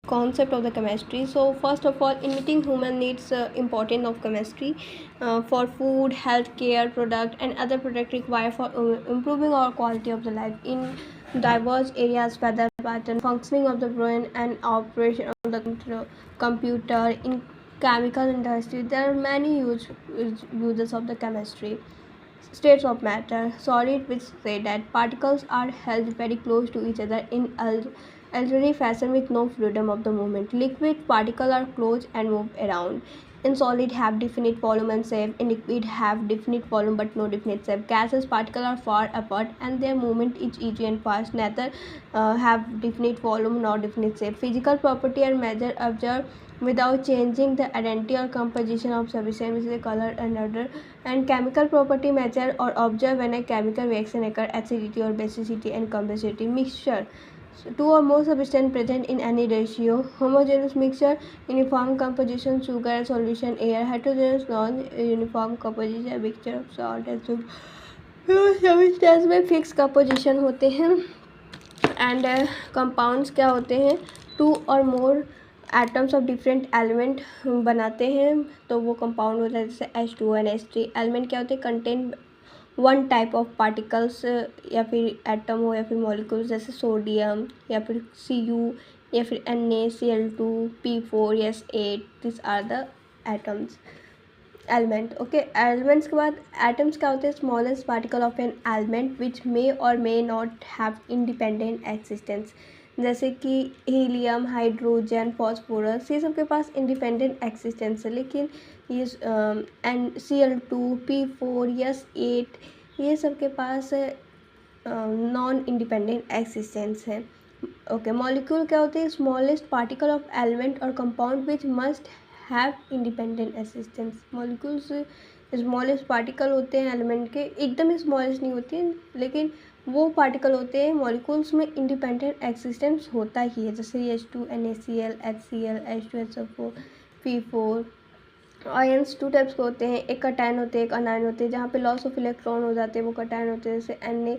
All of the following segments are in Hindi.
concept of the chemistry. So first of all, in meeting human needs, importance of chemistry for food, healthcare product and other product required for improving our quality of the life in diverse areas, weather pattern, functioning of the brain and operation of the computer. In chemical industry, there are many uses of the chemistry. States of matter: solid, which say that particles are held very close to each other in arbitrary fashion with no freedom of the movement. Liquid, particles are close and move around. In solid, have definite volume and shape. In liquid, have definite volume but no definite shape. Gases, particles are far apart and their movement is easy and fast. Neither have definite volume nor definite shape. Physical property are measured, observed without changing the identity or composition of substance, which is the color and odor. And chemical property measured or observed when a chemical reaction occurs: acidity or basicity and complexity. Mixture: so two or more substances present in any ratio. Homogeneous mixture: uniform composition, sugar solution, air. Heterogeneous non-uniform composition, mixture of salt and sugar. Substance में फिक्स कंपोजिशन होते हैं. एंड कंपाउंड्स क्या होते हैं? टू और मोर एटम्स ऑफ डिफरेंट एलिमेंट बनाते हैं तो वो कंपाउंड होता है. जैसे H2O and H3. एलिमेंट क्या होते हैं? Contain one type of particles या फिर एटम हो या फिर मॉलिक्यूल्स, जैसे सोडियम या फिर Cu या फिर Na, Cl2, P4, S8. This are the atoms element. Okay, elements के बाद एटम्स क्या होते हैं? Smallest particle of an element which may और may not have independent existence. जैसे कि हीलियम, हाइड्रोजन, फॉस्फोरस, ये सब के पास इंडिपेंडेंट एक्सिस्टेंस है. लेकिन ये Cl2, P4, S8, ये सब के पास नॉन इंडिपेंडेंट एक्सिस्टेंस है. ओके, मॉलिक्यूल क्या होते हैं? स्मॉलेस्ट पार्टिकल ऑफ एलिमेंट और compound which must have independent existence. Molecules smallest particle होते हैं एलिमेंट के, एकदम स्मॉलेस्ट नहीं होती हैं, लेकिन वो पार्टिकल होते हैं मॉलिक्यूल्स में इंडिपेंडेंट एक्सिस्टेंस होता ही है. जैसे H2, NaCl, HCl, H2SO4, P4. Ions two types के होते हैं, एक कटायन होते हैं, एक अनायन होते हैं. जहाँ पे लॉस ऑफ इलेक्ट्रॉन हो जाते हैं वो कटायन होते हैं. जैसे Na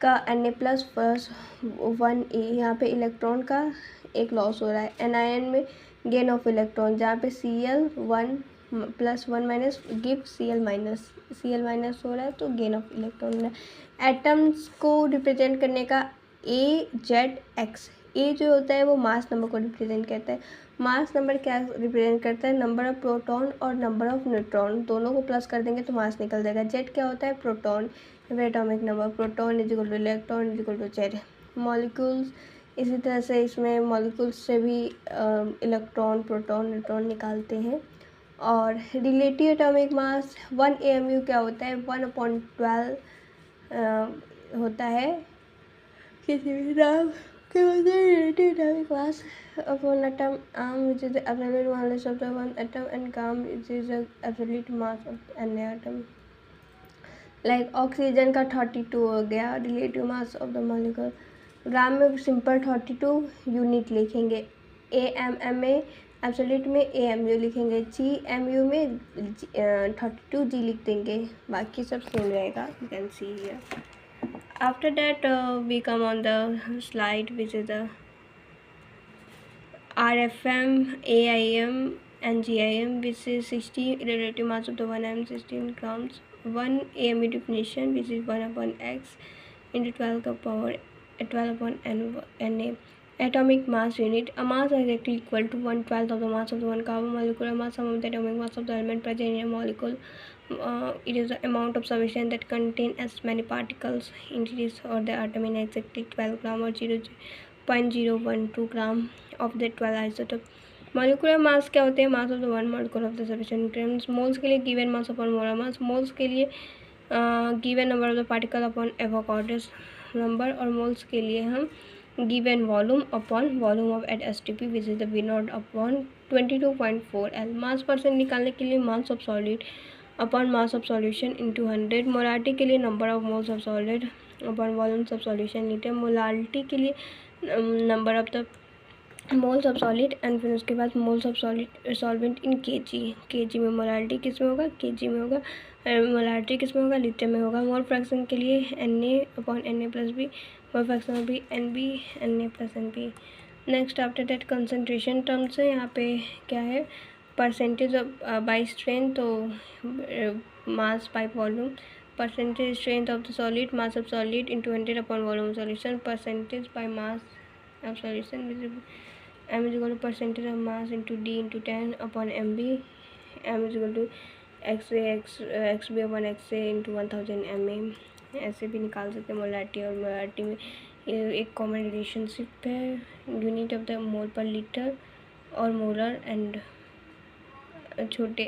का Na+1A, यहाँ पे इलेक्ट्रॉन का एक लॉस हो रहा है. एनायन में गेन ऑफ इलेक्ट्रॉन, जहाँ पे Cl1+1- गिव Cl- हो रहा है तो गेन ऑफ इलेक्ट्रॉन हो रहा है. एटम्स को रिप्रेजेंट करने का AZX. ए जो होता है वो मास नंबर को रिप्रेजेंट करता है. मास नंबर क्या रिप्रेजेंट करता है? नंबर ऑफ प्रोटॉन और नंबर ऑफ न्यूट्रॉन, दोनों को प्लस कर देंगे तो मास निकल जाएगा. जेड क्या होता है? Proton. Atomic number proton is equal to electron is equal to Z. Molecules इसी तरह से इसमें मॉलिक्यूल्स से भी इलेक्ट्रॉन, प्रोटॉन, न्यूट्रॉन निकालते हैं. और रिलेटिव एटॉमिक मास 1 AMU क्या होता है? 1/12 होता है किसी भी नाम के होते हैं. Relative atomic mass of one atom, which is the absolute mass of the one atom, and which is the absolute mass of an atom. Like oxygen का 32 हो गया relative mass of the molecule. Gram में सिंपल 32 यूनिट लिखेंगे. AMM में एब्सोल्यूट में AMU लिखेंगे. GMU में 32G लिख देंगे. बाकी सब सेम रहेगा. You can see here. After that we come on the slide which is the RFM, AIM and GIM, which is 60 relative mass of the 1 atom, 16 grams. 1 AMU definition, which is 1/x into 12 का power 12/Na. Atomic mass unit: a mass exactly equal to 1/12 of the mass of the one carbon molecule. Mass sum of the atomic mass of the element present in a molecule. It is the amount of substance that contain as many particles in it or the atom in exactly 12 gram or 0.012 gram of the 12 isotope. Molecular mass क्या होते हैं? Mass of the one molecule of the substance terms. Moles के लिए given mass upon molar mass. Moles के लिए given number of the particle upon Avogadro's number. और मोल्स के लिए हम given volume upon volume of at STP which is the V0 upon 22.4 L. Mass percent निकालने के लिए mass of solid upon mass of solution into 100. Molarity के लिए number of moles of solid upon volumes of solution litre. Molarity के लिए number of the moles of solid and फिर उसके बाद moles of solid solvent in KG में. मोलारिटी किस में होगा? केजी में होगा. मोलारिटी किस में होगा? लीटर में होगा. मोल फ्रैक्शन के लिए Na/Na+B. मोल फ्रैक्शन भी NB, Na+NB. Next after that concentration terms है, यहाँ पे क्या है, परसेंटेज ऑफ बाय स्ट्रेंथ, तो mass by volume, percentage strength of the solid, mass of solid into 100 upon volume solution, percentage by mass of solution m is equal to percentage of mass into d into 10 upon mb, m is equal to xb upon xa into 1000 ma। ऐसे भी निकाल सकते हैं मोलारिटी, और मोलारिटी में एक कॉमन रिलेशनशिप है, यूनिट ऑफ द मोल पर लीटर और मोलर, एंड छोटे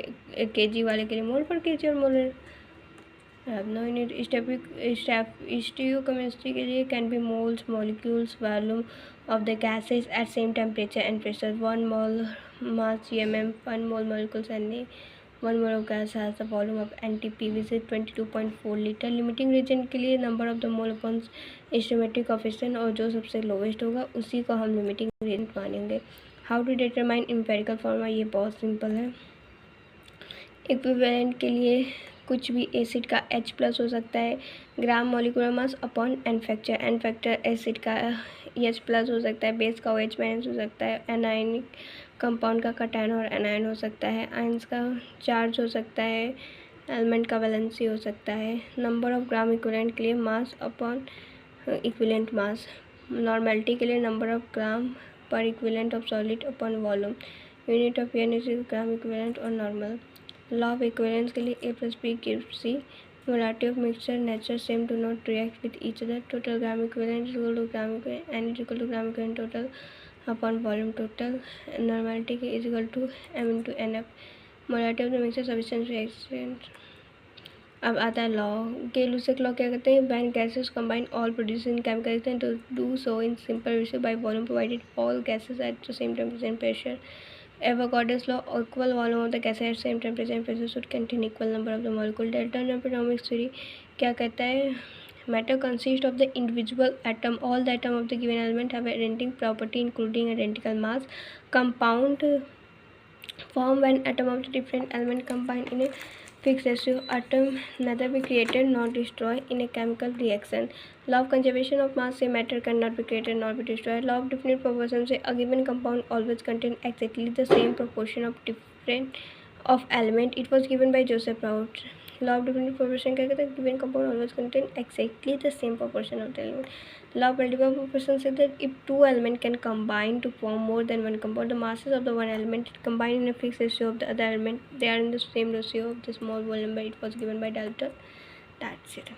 केजी वाले के लिए मोल पर केजी और मोलर। नो यूनिट स्टीरियोकेमिस्ट्री के लिए can be moles, molecules, volume of the gases at same temperature and pressure, 1 mole mass gmm, 1 mole molecules Na, 1 mole of gas has the volume of NTP which is 22.4 litre. Limiting reagent के लिए number of the mole upon stoichiometric coefficient, और जो सबसे लोवेस्ट होगा उसी को हम लिमिटिंग रीजन मानेंगे। How to determine empirical formula, ये बहुत सिंपल है। इक्विवेलेंट के लिए कुछ भी एसिड का H+ हो सकता है, gram molecular mass upon N factor acid का H+ हो सकता है, बेस का OH- हो सकता है, एनायनिक कंपाउंड का कैटायन और एनायन हो सकता है, आयंस का चार्ज हो सकता है, एलिमेंट का वैलेंसी हो सकता है। नंबर ऑफ ग्राम इक्विवेलेंट के लिए mass upon equivalent mass, normality के लिए नंबर ऑफ ग्राम पर equivalent of solid upon volume, unit of gram equivalent और नॉर्मल। लॉ ऑफ इक्विवेलेंस के लिए A+B gives C, molarity of mixture nature same do not react with each other, total gram equivalent is equal to gram equivalent, N is equal to gram equivalent total upon volume total, normality is equal to M into NF, molarity of the mixture sufficient reaction। अब आता है लॉ, गै-लुसाक लॉ क्या कहते हैं, when gases combine all producing chemical reaction to do so in simple ratio by volume provided all gases at the same temperature and pressure. Avogadro's law, equal volume of the gas at same temperature and pressure should contain equal number of the molecule। Delta-Neonomics theory क्या कहता है, matter consists of the individual atom, all the atom of the given element have identical property including identical mass, compound form when atom of the different element combine in a fixed ratio, atom neither be created nor destroyed in a chemical reaction। Law of conservation of mass say matter cannot be created nor be destroyed। Law of definite proportion say a given compound always contain exactly the same proportion of different of element, it was given by Joseph Prout। Law of definite proportion क्या कहता है, given compound always contain exactly the same proportion of the element। Law of multiple proportion says that if two elements can combine to form more than one compound, the masses of the one element combine in a fixed ratio of the other element, they are in the same ratio of the small volume number, it was given by Dalton। That's it।